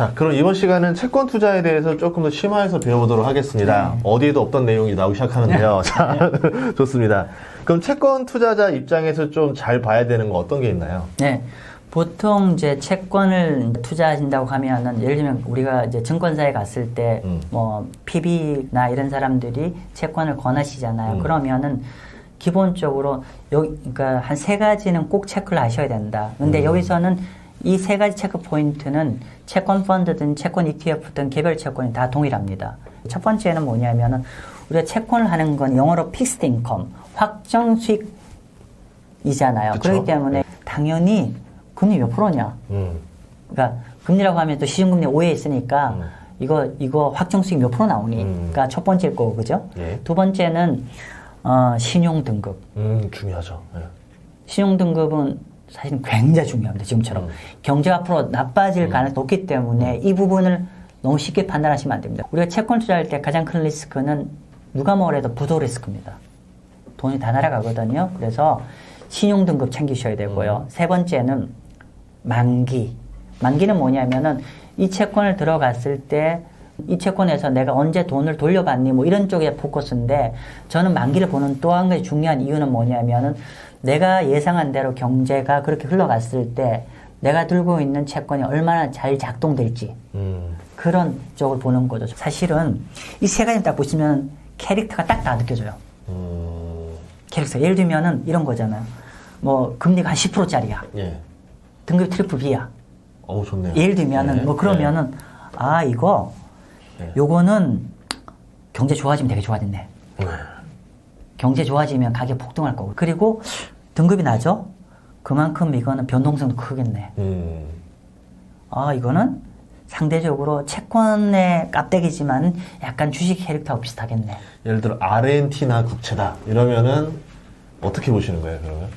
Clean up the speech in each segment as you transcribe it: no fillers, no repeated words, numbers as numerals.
자, 그럼 이번 시간은 채권 투자에 대해서 조금 더 심화해서 배워보도록 하겠습니다. 어디에도 없던 내용이 나오기 시작하는데요. 자, 좋습니다. 그럼 채권 투자자 입장에서 좀 잘 봐야 되는 거 어떤 게 있나요? 네. 보통 이제 채권을 투자하신다고 하면은 예를 들면 우리가 이제 증권사에 갔을 때 뭐 PB나 이런 사람들이 채권을 권하시잖아요. 그러면은 기본적으로 여기 그러니까 한 세 가지는 꼭 체크를 하셔야 된다. 근데 여기서는 이 세 가지 체크 포인트는 채권 펀드든 채권 ETF든 개별 채권이 다 동일합니다. 첫 번째는 뭐냐면은 우리가 채권을 하는 건 영어로 픽스드 인컴, 확정 수익이잖아요. 그쵸? 그렇기 때문에 당연히 금리 몇 프로냐? 그러니까 금리라고 하면 또 시중금리 오해 있으니까 이거 확정 수익 몇 프로 나오니? 가 첫 번째일 거고, 그죠? 예. 두 번째는 신용 등급. 중요하죠. 예. 신용 등급은 사실 굉장히 중요합니다. 지금처럼 경제가 앞으로 나빠질 가능성이 높기 때문에 이 부분을 너무 쉽게 판단하시면 안 됩니다. 우리가 채권 투자할 때 가장 큰 리스크는 누가 뭐래도 부도 리스크입니다. 돈이 다 날아가거든요. 그래서 신용 등급 챙기셔야 되고요. 세 번째는 만기. 만기는 뭐냐면은 이 채권을 들어갔을 때 이 채권에서 내가 언제 돈을 돌려받니 뭐 이런 쪽에 포커스인데 저는 만기를 보는 또 한 가지 중요한 이유는 뭐냐면은 내가 예상한 대로 경제가 그렇게 흘러갔을 때 내가 들고 있는 채권이 얼마나 잘 작동될지 그런 쪽을 보는 거죠. 사실은 이 세 가지 딱 보시면 캐릭터가 딱 다 느껴져요. 캐릭터. 예를 들면은 이런 거잖아요. 뭐 금리가 한 10%짜리야. 예. 등급이 트리플 B야. 좋네요. 예를 들면은 네. 뭐 그러면은 아 이거 네. 요거는 경제 좋아지면 되게 좋아졌네. 네. 경제 좋아지면 가격 폭등할 거고. 그리고 등급이 나죠? 그만큼 이거는 변동성도 크겠네. 아, 이거는 상대적으로 채권의 깝대기지만 약간 주식 캐릭터하고 비슷하겠네. 예를 들어 아르헨티나 국채다 이러면은 어떻게 보시는 거예요, 그러면?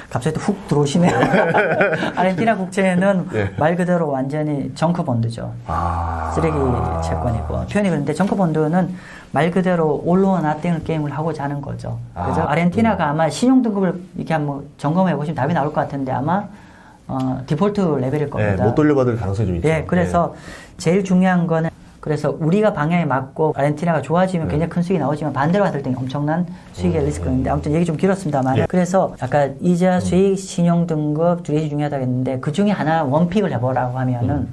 갑자기 또 훅 들어오시네요. 아르헨티나 국채는 예. 말 그대로 완전히 정크본드죠. 쓰레기 채권이고. 표현이 그런데 정크본드는 말 그대로 올로어 나땡을 게임을 하고 자는 거죠. 그래서 아르헨티나가 아마 신용등급을 이렇게 한번 점검해 보시면 답이 나올 것 같은데 아마 디폴트 레벨일 겁니다. 못 돌려받을 가능성이 좀 있죠. 네, 그래서 제일 중요한 거는 그래서 우리가 방향이 맞고 아르헨티나가 좋아지면 굉장히 큰 수익이 나오지만 반대로 갔을 때 엄청난 수익의 리스크가 있는데 아무튼 얘기 좀 길었습니다만 그래서 아까 이자 수익, 신용 등급 두 개씩 중요하다고 했는데 그 중에 하나 원픽을 해보라고 하면은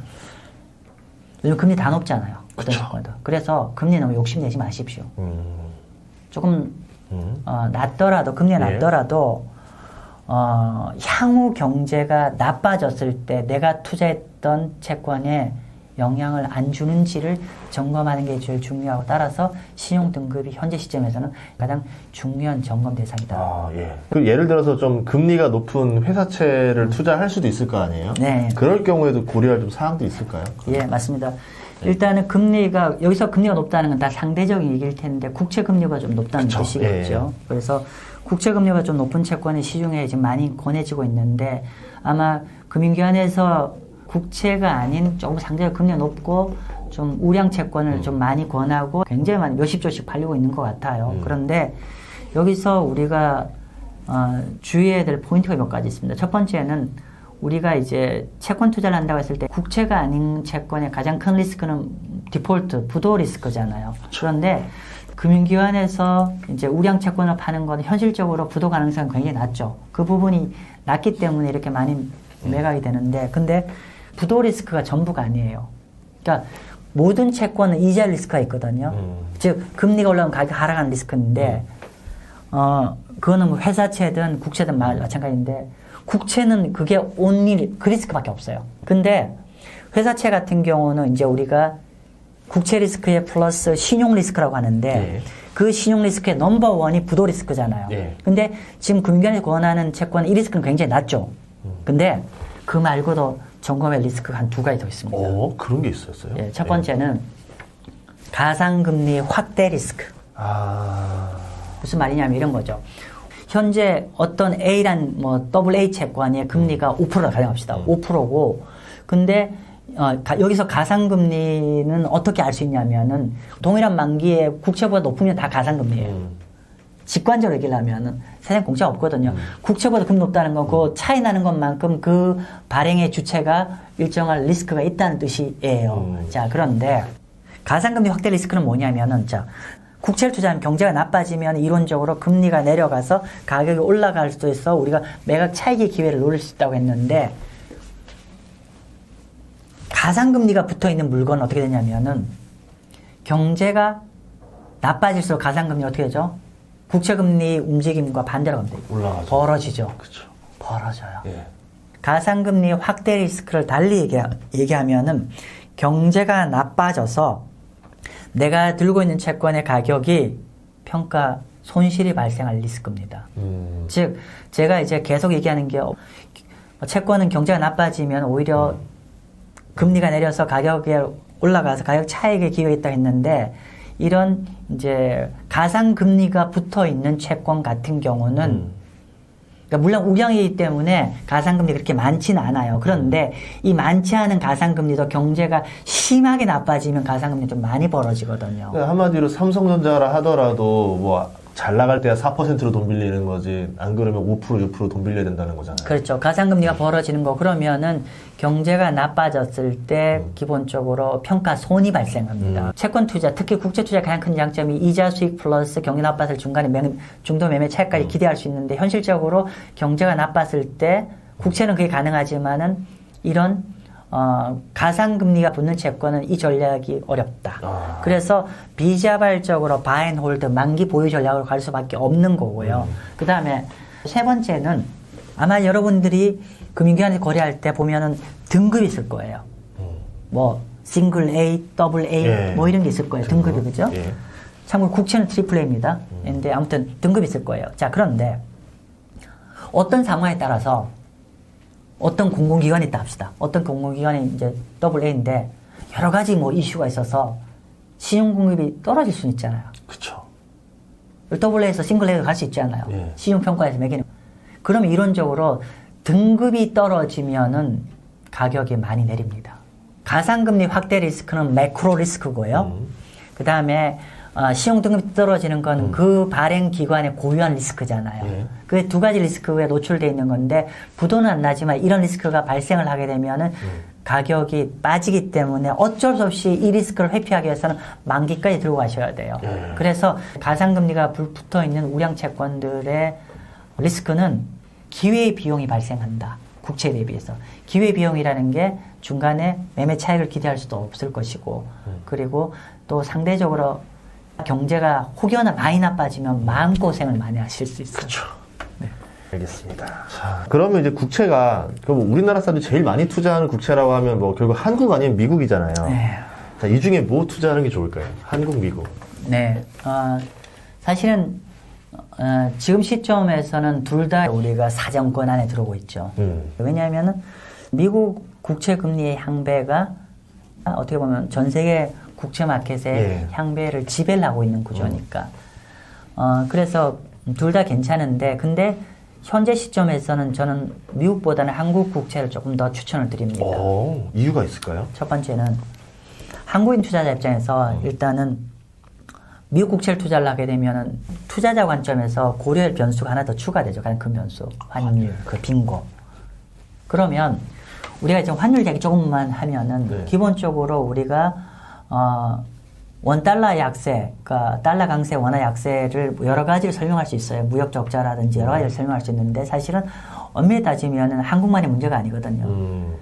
요즘 금리 다 높잖아요. 그래서 금리 너무 욕심내지 마십시오. 조금 낮더라도 금리가 낮더라도 향후 경제가 나빠졌을 때 내가 투자했던 채권에 영향을 안 주는지를 점검하는 게 제일 중요하고 따라서 신용 등급이 현재 시점에서는 가장 중요한 점검 대상이다. 예. 그 예를 들어서 좀 금리가 높은 회사채를 투자할 수도 있을 거 아니에요? 네. 그럴 경우에도 고려할 좀 사항도 있을까요? 예, 맞습니다. 일단은 금리가 여기서 금리가 높다는 건 다 상대적인 얘기일 텐데 국채 금리가 좀 높다는 그쵸. 뜻이겠죠. 그래서 국채 금리가 좀 높은 채권이 시중에 지금 많이 권해지고 있는데 아마 금융기관에서 국채가 아닌 조금 상대적으로 금리가 높고 좀 우량 채권을 좀 많이 권하고 굉장히 많이 몇십 조씩 팔리고 있는 것 같아요. 그런데 여기서 우리가 주의해야 될 포인트가 몇 가지 있습니다. 첫 번째는 우리가 이제 채권 투자를 한다고 했을 때 국채가 아닌 채권의 가장 큰 리스크는 디폴트, 부도 리스크잖아요. 그런데 금융기관에서 이제 우량 채권을 파는 건 현실적으로 부도 가능성이 굉장히 낮죠. 그 부분이 낮기 때문에 이렇게 많이 매각이 되는데 근데 부도 리스크가 전부가 아니에요. 그러니까 모든 채권은 이자 리스크가 있거든요. 즉 금리가 올라가면 가격이 하락하는 리스크인데 그거는 뭐 회사채든 국채든 마찬가지인데 국채는 그게 온리 그 리스크밖에 없어요. 근데 회사채 같은 경우는 이제 우리가 국채 리스크에 플러스 신용 리스크라고 하는데 그 신용 리스크의 넘버 원이 부도 리스크잖아요. 근데 지금 금융기관에서 권하는 채권은 이 리스크는 굉장히 낮죠. 근데 그 말고도 점검할 리스크가 한 두 가지 더 있습니다. 그런 게 있었어요? 예, 첫 번째는 가상금리 확대 리스크. 무슨 말이냐면 이런 거죠. 현재 어떤 A란 뭐 AA 채권의 금리가 5%라 가정합시다. 5%고 근데 여기서 가상금리는 어떻게 알 수 있냐면은 동일한 만기에 국채보다 높으면 다 가상금리예요. 직관적으로 얘기하면은 세상 공짜가 없거든요. 국채보다 금리 높다는 건 그 차이 나는 것만큼 그 발행의 주체가 일정한 리스크가 있다는 뜻이에요. 자, 그런데 가상금리 확대 리스크는 뭐냐면은, 자, 국채를 투자하면 경제가 나빠지면 이론적으로 금리가 내려가서 가격이 올라갈 수도 있어 우리가 매각 차익의 기회를 노릴 수 있다고 했는데, 가상금리가 붙어 있는 물건은 어떻게 되냐면은, 경제가 나빠질수록 가상금리 어떻게 되죠? 국채금리 움직임과 반대로 갑니다. 올라가죠. 벌어지죠. 그렇죠. 벌어져요. 예. 가상금리 확대 리스크를 달리 얘기하면은 경제가 나빠져서 내가 들고 있는 채권의 가격이 평가 손실이 발생할 리스크입니다. 즉, 제가 이제 계속 얘기하는 게 채권은 경제가 나빠지면 오히려 금리가 내려서 가격이 올라가서 가격 차익의 기회가 있다 했는데, 이런 이제 가상금리가 붙어 있는 채권 같은 경우는 그러니까 물론 우량이기 때문에 가상금리 그렇게 많지는 않아요. 그런데 이 많지 않은 가상금리도 경제가 심하게 나빠지면 가상금리 좀 많이 벌어지거든요. 그러니까 한마디로 삼성전자라 하더라도 뭐 잘 나갈 때야 4%로 돈 빌리는 거지, 안 그러면 5%, 6% 돈 빌려야 된다는 거잖아요. 그렇죠. 가상금리가 벌어지는 거, 그러면은 경제가 나빠졌을 때 기본적으로 평가 손이 발생합니다. 채권 투자, 특히 국채 투자의 가장 큰 장점이 이자 수익 플러스 경기 나빴을 중간에 중도 매매 차익까지 기대할 수 있는데, 현실적으로 경제가 나빴을 때 국채는 그게 가능하지만은 이런 가상금리가 붙는 채권은 이 전략이 어렵다. 그래서 비자발적으로 바앤홀드, 만기 보유 전략으로 갈 수밖에 없는 거고요. 그 다음에 세 번째는 아마 여러분들이 금융기관에서 거래할 때 보면은 등급이 있을 거예요. 뭐 싱글 A, 더블 A 예. 뭐 이런 게 있을 거예요. 등급이, 그죠? 예. 참고로 국채는 트리플 A입니다. 근데 아무튼 등급이 있을 거예요. 자, 그런데 어떤 상황에 따라서 어떤 공공기관이 있다 합시다. 어떤 공공기관이 이제 더블 A인데 여러 가지 뭐 이슈가 있어서 신용등급이 떨어질 수는 있잖아요. 그렇죠. 더블 A에서 싱글 A로 갈 수 있잖아요. 예. 신용평가에서 매기는. 그러면 이론적으로 등급이 떨어지면은 가격이 많이 내립니다. 가상금리 확대 리스크는 매크로 리스크고요. 그 다음에 신용등급이 떨어지는 건 그 발행 기관의 고유한 리스크잖아요. 예. 그 두 가지 리스크에 노출되어 있는 건데, 부도는 안 나지만 이런 리스크가 발생을 하게 되면은 가격이 빠지기 때문에 어쩔 수 없이 이 리스크를 회피하기 위해서는 만기까지 들고 가셔야 돼요. 그래서 가상금리가 붙어 있는 우량 채권들의 리스크는 기회의 비용이 발생한다. 국채에 대비해서. 기회 비용이라는 게 중간에 매매 차익을 기대할 수도 없을 것이고, 그리고 또 상대적으로 경제가 혹여나 많이 나빠지면 마음고생을 많이 하실 수 있어요. 그렇죠. 네. 알겠습니다. 자, 그러면 이제 국채가, 우리나라 사람들이 제일 많이 투자하는 국채라고 하면 뭐 결국 한국 아니면 미국이잖아요. 네. 자, 이 중에 뭐 투자하는 게 좋을까요? 한국, 미국. 네. 사실은, 지금 시점에서는 둘 다 우리가 사정권 안에 들어오고 있죠. 왜냐하면은 미국 국채 금리의 향배가 어떻게 보면 전 세계 국채 마켓의 예. 향배를 지배를 하고 있는 구조니까. 그래서 둘 다 괜찮은데, 근데 현재 시점에서는 저는 미국보다는 한국 국채를 조금 더 추천을 드립니다. 이유가 있을까요? 첫 번째는 한국인 투자자 입장에서 일단은 미국 국채를 투자를 하게 되면은 투자자 관점에서 고려할 변수가 하나 더 추가되죠. 가장 큰 변수. 환율, 그 빈고. 그러면 우리가 지금 환율 얘기 조금만 하면은 네. 기본적으로 우리가 원달러 약세, 그러니까 달러 강세, 원화 약세를 여러 가지를 설명할 수 있어요. 무역 적자라든지 여러 가지를 설명할 수 있는데, 사실은 엄밀히 따지면은 한국만의 문제가 아니거든요.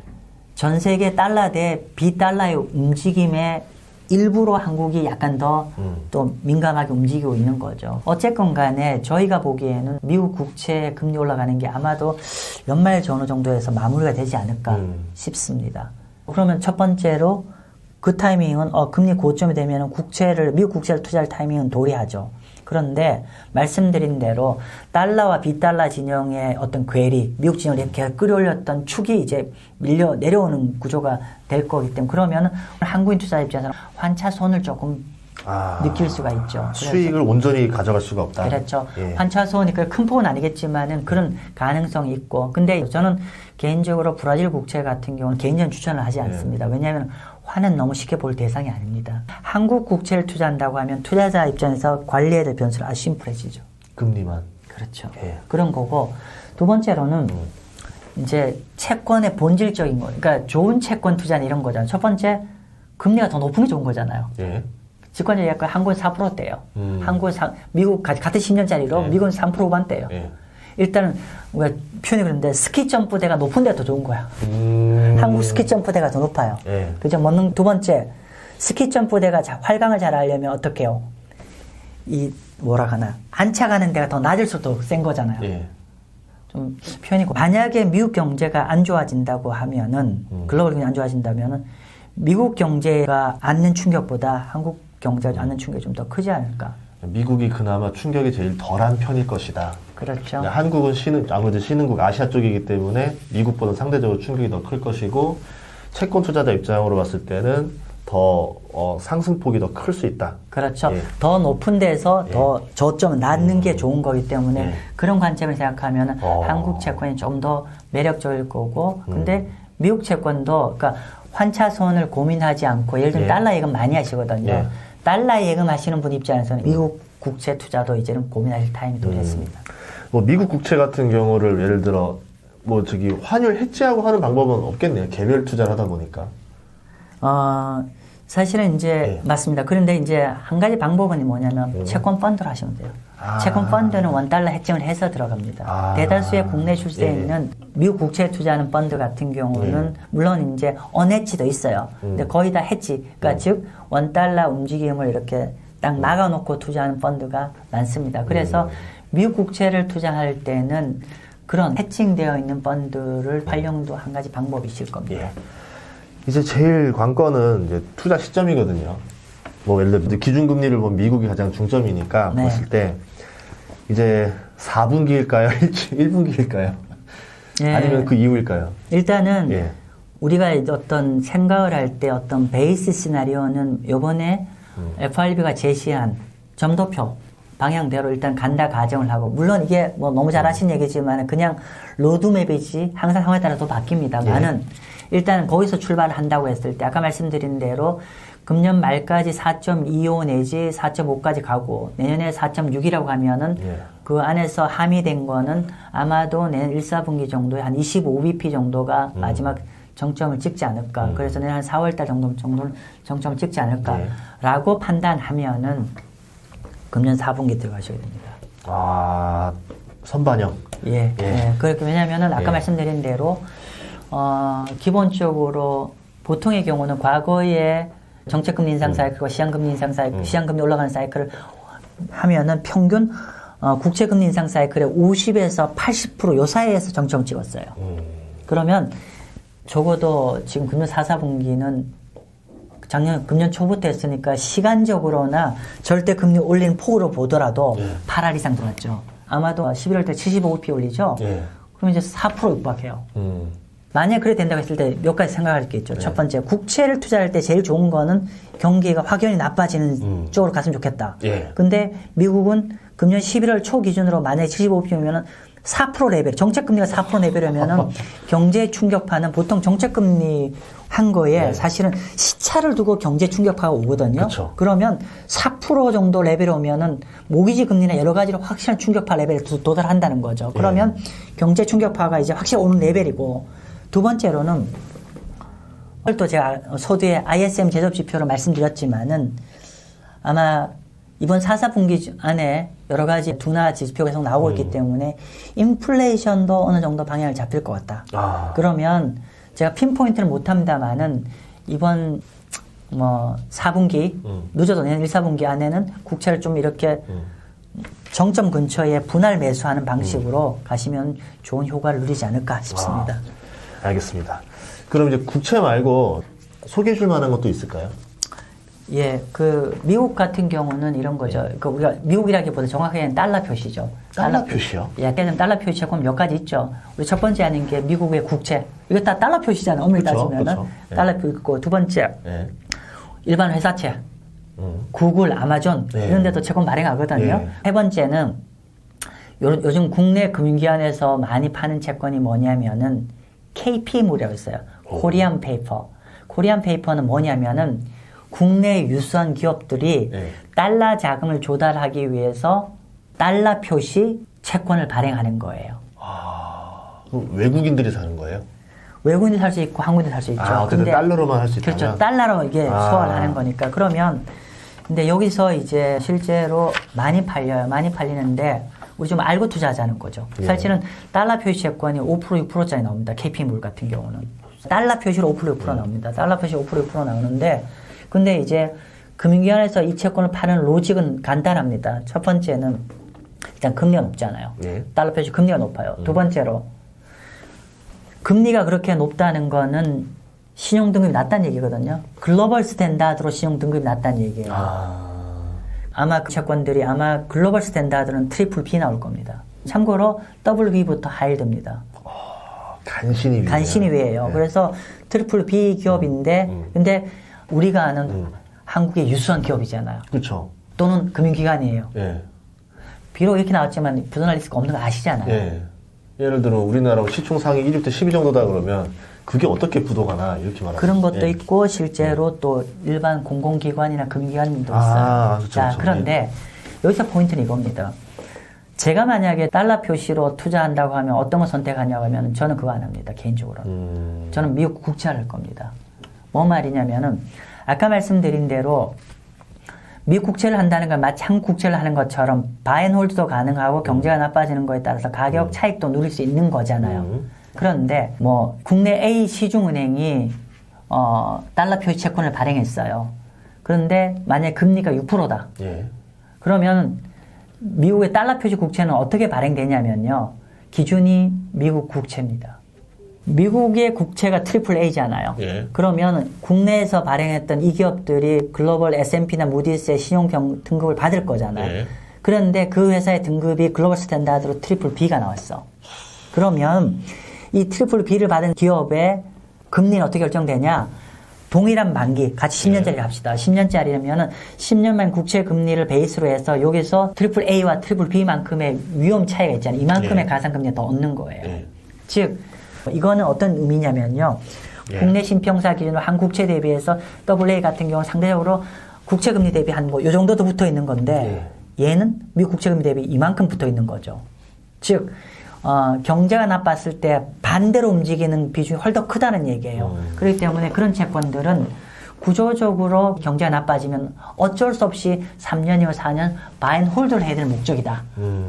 전 세계 달러 대 비달러의 움직임에 일부러 한국이 약간 더 또 민감하게 움직이고 있는 거죠. 어쨌건 간에 저희가 보기에는 미국 국채 금리 올라가는 게 아마도 연말 전후 정도에서 마무리가 되지 않을까 싶습니다. 그러면 첫 번째로 그 타이밍은 금리 고점이 되면 미국 국채를 투자할 타이밍은 도래하죠. 그런데 말씀드린 대로 달러와 비달러 진영의 어떤 괴리, 미국 진영을 이렇게 끌어올렸던 축이 이제 밀려 내려오는 구조가 될 거기 때문에, 그러면 한국인 투자 입장에서는 환차손을 조금 느낄 수가 있죠. 수익을 온전히 가져갈 수가 없다. 그렇죠. 예. 환차손이니까 큰 폭은 아니겠지만은 그런 가능성이 있고, 근데 저는 개인적으로 브라질 국채 같은 경우는 개인적인 추천을 하지 않습니다. 왜냐하면 환은 너무 쉽게 볼 대상이 아닙니다. 한국 국채를 투자한다고 하면 투자자 입장에서 관리해야 될 변수는 아주 심플해지죠. 금리만. 그렇죠. 예. 그런 거고 두 번째로는 이제 채권의 본질적인 거, 그러니까 좋은 채권 투자는 이런 거잖아요. 첫 번째 금리가 더 높은 게 좋은 거잖아요. 예. 직관적 예약과 한국은 4%대요. 미국 같은 10년짜리로 예. 미국은 3% 후반대예요. 예. 일단은 우리가 표현이 그런데 스키 점프대가 높은 데가 더 좋은 거야. 한국 스키 점프대가 더 높아요. 예. 그죠? 두 번째 스키 점프대가 활강을 잘 하려면 어떻게 해요? 이 뭐라 하나 안착하는 데가 더 낮을수록 더 센 거잖아요. 예. 좀 표현이고 만약에 미국 경제가 안 좋아진다고 하면은 글로벌 경제 안 좋아진다면은 미국 경제가 안는 충격보다 한국 경제가 안는 충격이 좀 더 크지 않을까? 미국이 그나마 충격이 제일 덜한 편일 것이다. 그렇죠. 한국은 아무래도 신흥국 아시아 쪽이기 때문에 미국보다 상대적으로 충격이 더 클 것이고 채권 투자자 입장으로 봤을 때는 더 상승폭이 더 클 수 있다. 그렇죠. 예. 더 높은 데서 더 저점을 낮는 게 좋은 거기 때문에 예. 그런 관점을 생각하면 한국 채권이 좀 더 매력적일 거고 근데 미국 채권도 그러니까 환차손을 고민하지 않고 예를 들면 예. 달러 예금 많이 하시거든요. 예. 달러 예금 하시는 분 입장에서는 미국 국채 투자도 이제는 고민하실 타임이 도래했습니다. 뭐 미국 국채 같은 경우를 예를 들어 뭐 환율 해지하고 하는 방법은 없겠네요. 개별 투자를 하다 보니까. 사실은 이제 예. 맞습니다. 그런데 이제 한 가지 방법은 뭐냐면 채권 펀드를 하시면 돼요. 채권 펀드는 원달러 해칭을 해서 들어갑니다. 대다수의 국내 출세에 예. 있는 미국 국채 투자하는 펀드 같은 경우는 물론 이제 언해치도 있어요. 근데 거의 다 해치, 그러니까 즉 원달러 움직임을 이렇게 딱 막아놓고 투자하는 펀드가 많습니다. 그래서 미국 국채를 투자할 때는 그런 해칭되어 있는 펀드를 활용도 한 가지 방법이 있을 겁니다. 예. 이제 제일 관건은 이제 투자 시점이거든요. 뭐 예를 들어 기준금리를 보면 미국이 가장 중점이니까 네. 봤을 때 이제 4분기일까요? 1분기일까요? 예. 아니면 그 이후일까요? 일단은 예. 우리가 어떤 생각을 할 때 어떤 베이스 시나리오는 요번에 FRB가 제시한 점도표 방향대로 일단 간다 가정을 하고 물론 이게 뭐 너무 잘하신 얘기지만 그냥 로드맵이지 항상 상황에 따라서 바뀝니다만은 일단 거기서 출발을 한다고 했을 때 아까 말씀드린 대로 금년 말까지 4.25 내지 4.5까지 가고 내년에 4.6이라고 하면은 그 안에서 함의된 거는 아마도 내년 1, 4분기 정도에 한 25bp 정도가 마지막 정점을 찍지 않을까. 그래서 내년 한 4월달 정도는 정점을 찍지 않을까라고 판단하면은 금년 4분기 들어가셔야 됩니다. 선반영. 예. 그렇게 왜냐면은 아까 말씀드린 대로 기본적으로 보통의 경우는 과거에 정책금리 인상 사이클과 시장금리 인상 사이클, 시장금리 올라가는 사이클을 하면은 평균 국채금리 인상 사이클의 50에서 80% 요 사이에서 정점을 찍었어요. 그러면 적어도 지금 금년 4, 4분기는 금년 초부터 했으니까 시간적으로나 절대 금리 올리는 폭으로 보더라도 8할 이상 들어갔죠. 아마도 11월 때 75bp 올리죠. 그럼 이제 4% 육박해요. 만약 그래 된다고 했을 때 몇 가지 생각할 게 있죠. 첫 번째, 국채를 투자할 때 제일 좋은 거는 경기가 확연히 나빠지는 쪽으로 갔으면 좋겠다. 근데 미국은 금년 11월 초 기준으로 만약에 75bp면은 4% 레벨, 정책금리가 4% 레벨이면은 경제 충격파는 보통 정책금리 한 거에 사실은 시차를 두고 경제 충격파가 오거든요. 그쵸. 그러면 4% 정도 레벨이 오면은 모기지 금리나 여러 가지로 확실한 충격파 레벨에 도달한다는 거죠. 그러면 경제 충격파가 이제 확실히 오는 레벨이고 두 번째로는 또 제가 서두에 ISM 제접 지표를 말씀드렸지만은 아마 이번 4, 4분기 안에 여러 가지 둔화 지표가 계속 나오고 있기 때문에 인플레이션도 어느 정도 방향을 잡힐 것 같다. 그러면 제가 핀포인트를 못합니다만은 이번 뭐 4분기 늦어도 내년 1, 4분기 안에는 국채를 좀 이렇게 정점 근처에 분할 매수하는 방식으로 가시면 좋은 효과를 누리지 않을까 싶습니다. 알겠습니다. 그럼 이제 국채 말고 소개해 줄 만한 것도 있을까요? 예, 미국 같은 경우는 이런 거죠. 우리가 미국이라기보다 정확하게는 달러 표시죠. 달러 표시요? 예, 때는 달러 표시 채권 몇 가지 있죠. 우리 첫 번째 하는 게 미국의 국채. 이거 다 달러 표시잖아요. 엄밀히 따지면은. 달러 표시 있고, 두 번째, 일반 회사채. 구글, 아마존, 이런 데도 채권 발행하거든요. 세 번째는 요즘 국내 금융기관에서 많이 파는 채권이 뭐냐면은 KP물이라고 있어요. 코리안 페이퍼. 코리안 페이퍼는 뭐냐면은 국내 유수한 기업들이 달러 자금을 조달하기 위해서 달러 표시 채권을 발행하는 거예요. 그럼 외국인들이 사는 거예요? 외국인이 살 수 있고 한국인이 살 수 있죠. 어쨌든 근데 달러로만 할 수 있다면? 그렇죠. 달러로 이게 소화를 하는 거니까. 그러면 근데 여기서 이제 실제로 많이 팔려요. 많이 팔리는데 우리 좀 알고 투자하자는 거죠. 예. 사실은 달러 표시 채권이 5% 6%짜리 나옵니다. KP물 같은 경우는. 달러 표시로 5% 6% 나옵니다. 달러 표시 5% 6% 나오는데 근데 이제 금융기관에서 이 채권을 파는 로직은 간단합니다. 첫 번째는 일단 금리가 높잖아요. 예. 달러 표시 금리가 높아요. 두 번째로 금리가 그렇게 높다는 거는 신용등급이 낮다는 얘기거든요. 글로벌 스탠다드로 신용등급이 낮다는 얘기예요. 아마 그 채권들이 아마 글로벌 스탠다드는 트리플 B 나올 겁니다. 참고로 WB부터 하이드입니다. 간신히 위에요. 간신히 위에요. 네. 그래서 트리플 B 기업인데 근데 우리가 아는 한국의 유수한 기업이잖아요. 그렇죠. 또는 금융기관이에요. 예. 비록 이렇게 나왔지만 부도날 리스크가 없는 거 아시잖아요. 예. 예를 들어 우리나라 시총 상위 1위부터 10위 정도다 그러면 그게 어떻게 부도가나 이렇게 말하죠. 그런 것도 예. 있고 실제로 또 일반 공공기관이나 금융기관도 있어요. 그렇죠, 자, 그렇죠. 그런데 여기서 포인트는 이겁니다. 제가 만약에 달러 표시로 투자한다고 하면 어떤 걸 선택하냐고 하면 저는 그거 안 합니다. 개인적으로는. 저는 미국 국채를 할 겁니다. 뭐 말이냐면은 아까 말씀드린 대로 미국 국채를 한다는 건 마치 한국 국채를 하는 것처럼 바앤홀드도 가능하고 경제가 나빠지는 거에 따라서 가격 차익도 누릴 수 있는 거잖아요. 그런데 뭐 국내 A 시중은행이 달러 표시 채권을 발행했어요. 그런데 만약에 금리가 6%다. 예. 그러면 미국의 달러 표시 국채는 어떻게 발행되냐면요. 기준이 미국 국채입니다. 미국의 국채가 트리플 A잖아요. 예. 그러면 국내에서 발행했던 이 기업들이 글로벌 S&P나 무디스의 신용 등급을 받을 거잖아요. 예. 그런데 그 회사의 등급이 글로벌 스탠다드로 트리플 B가 나왔어. 그러면 이 트리플 B를 받은 기업의 금리는 어떻게 결정되냐? 동일한 만기, 같이 10년짜리 합시다. 10년짜리면은 10년만 국채 금리를 베이스로 해서 여기서 트리플 A와 트리플 B만큼의 위험 차이가 있잖아요. 이만큼의 예. 가상금리가 더 얻는 거예요. 예. 즉, 이거는 어떤 의미냐면요. 예. 국내 신평사 기준으로 한 국채 대비해서 AA 같은 경우는 상대적으로 국채 금리 대비 한 뭐 요 정도 더 붙어 있는 건데 얘는 미국 국채 금리 대비 이만큼 붙어 있는 거죠. 즉, 경제가 나빴을 때 반대로 움직이는 비중이 훨씬 크다는 얘기예요. 그렇기 때문에 그런 채권들은 구조적으로 경제가 나빠지면 어쩔 수 없이 3년이나 4년 바앤홀드를 해야 될 목적이다.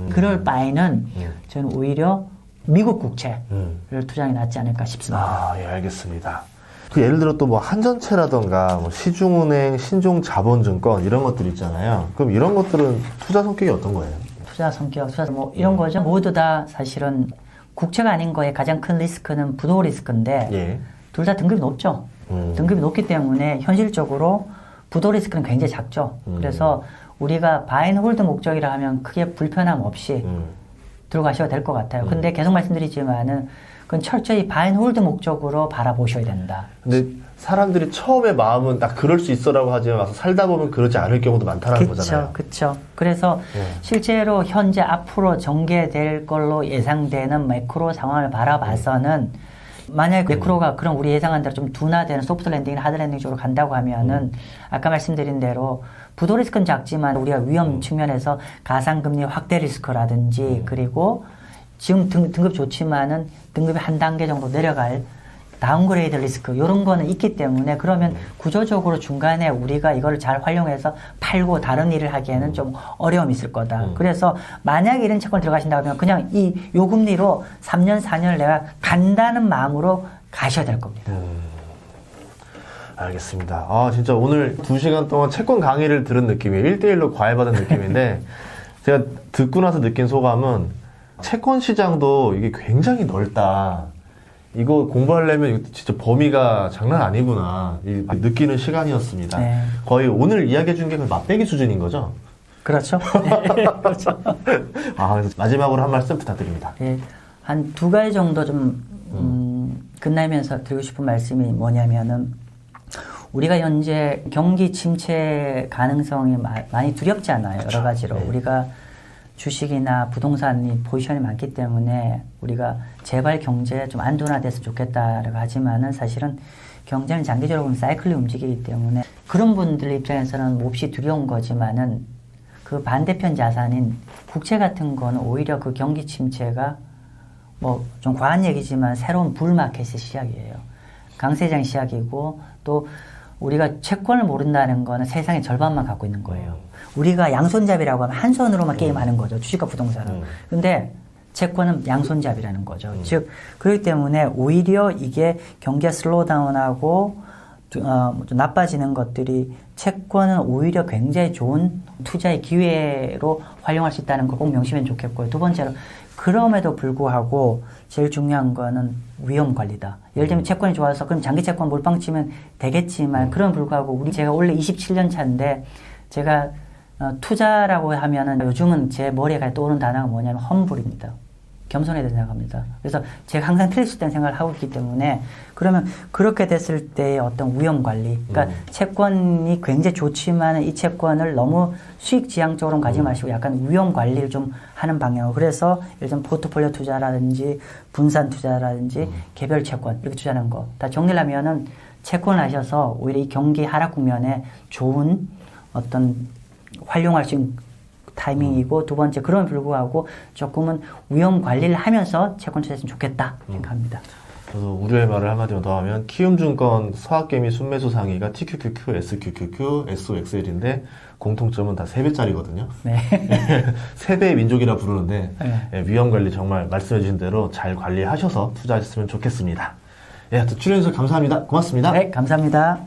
그럴 바에는 저는 오히려 미국 국채를 투자하는 게 낫지 않을까 싶습니다. 예, 알겠습니다. 그 예를 들어 또 뭐 한전채라던가 뭐 시중은행, 신종자본증권 이런 것들 있잖아요. 그럼 이런 것들은 투자 성격이 어떤 거예요? 투자 성격, 투자 뭐 이런 거죠. 모두 다 사실은 국채가 아닌 거에 가장 큰 리스크는 부도 리스크인데 예. 둘 다 등급이 높죠. 등급이 높기 때문에 현실적으로 부도 리스크는 굉장히 작죠. 그래서 우리가 바앤홀드 목적이라 하면 크게 불편함 없이 들어가셔도 될 것 같아요. 근데 계속 말씀드리지만은 그건 철저히 바앤홀드 목적으로 바라보셔야 된다. 근데 사람들이 처음에 마음은 딱 그럴 수 있어라고 하지만 와서 살다 보면 그러지 않을 경우도 많다는 거잖아요. 그렇죠. 그래서 실제로 현재 앞으로 전개될 걸로 예상되는 매크로 상황을 바라봐서는 만약에 매크로가 그럼 우리 예상한 대로 좀 둔화되는 소프트 랜딩이나 하드 랜딩 쪽으로 간다고 하면은 아까 말씀드린 대로 부도 리스크는 작지만 우리가 위험 측면에서 가상금리 확대 리스크라든지 그리고 지금 등급 좋지만은 등급이 한 단계 정도 내려갈 다운그레이드 리스크 이런 거는 있기 때문에 그러면 구조적으로 중간에 우리가 이거를 잘 활용해서 팔고 다른 일을 하기에는 좀 어려움이 있을 거다. 그래서 만약에 이런 채권을 들어가신다고 하면 그냥 이 요금리로 3년, 4년을 내가 간다는 마음으로 가셔야 될 겁니다. 알겠습니다. 아, 진짜 오늘 2시간 동안 채권 강의를 들은 느낌이에요. 1대1로 과외받은 느낌인데 제가 듣고 나서 느낀 소감은 채권 시장도 이게 굉장히 넓다. 이거 공부하려면 이거 진짜 범위가 장난 아니구나. 느끼는 시간이었습니다. 네. 거의 오늘 이야기해 준 게 맛배기 수준인 거죠? 그렇죠. 네, 그렇죠. 그래서 마지막으로 한 말씀 부탁드립니다. 네, 한 2가지 정도 좀 끝나면서 드리고 싶은 말씀이 뭐냐면은 우리가 현재 경기 침체 가능성이 많이 두렵잖아요. 그렇죠. 여러 가지로. 네. 우리가 주식이나 부동산이 포지션이 많기 때문에 우리가 제발 경제 좀 안둔화됐으면 좋겠다라고 하지만은 사실은 경제는 장기적으로 보면 사이클이 움직이기 때문에 그런 분들 입장에서는 몹시 두려운 거지만은 그 반대편 자산인 국채 같은 거는 오히려 그 경기 침체가 뭐 좀 과한 얘기지만 새로운 불마켓의 시작이에요. 강세장 시작이고 또 우리가 채권을 모른다는 거는 세상의 절반만 갖고 있는 거예요. 우리가 양손잡이라고 하면 한 손으로만 게임하는 거죠. 주식과 부동산은. 근데 채권은 양손잡이라는 거죠. 즉 그렇기 때문에 오히려 이게 경기가 슬로우다운하고 좀 나빠지는 것들이 채권은 오히려 굉장히 좋은 투자의 기회로 활용할 수 있다는 걸 꼭 명심하면 좋겠고요. 두 번째로 그럼에도 불구하고 제일 중요한 거는 위험 관리다. 예를 들면 채권이 좋아서 그럼 장기 채권 몰빵 치면 되겠지만 그럼 불구하고 제가 원래 27년 차인데 제가 투자라고 하면은 요즘은 제 머리에 떠오르는 단어가 뭐냐면 험불입니다. 겸손해야 된다고 생각합니다. 그래서 제가 항상 틀릴 수 있다는 생각을 하고 있기 때문에 그러면 그렇게 됐을 때의 어떤 위험 관리, 그러니까 채권이 굉장히 좋지만 이 채권을 너무 수익 지향적으로 가지 마시고 약간 위험 관리를 좀 하는 방향으로. 그래서 예를 들면 포트폴리오 투자라든지 분산 투자라든지 개별 채권 이렇게 투자하는 거 다 정리를 하면은 채권을 하셔서 오히려 이 경기 하락 국면에 좋은 어떤 활용할 수 있는 타이밍이고 두 번째 그럼에도 불구하고 조금은 위험 관리를 하면서 채권 투자했으면 좋겠다 생각합니다. 그래서 우려의 말을 한마디로 더 하면 키움증권 서학개미 순매수 상위가 TQQQ, SQQQ, SOXL인데 공통점은 다 3배짜리거든요. 네. 3배의 민족이라 부르는데 네. 위험 관리 정말 말씀해 주신 대로 잘 관리하셔서 투자하셨으면 좋겠습니다. 예, 출연해주셔서 감사합니다. 고맙습니다. 네, 감사합니다.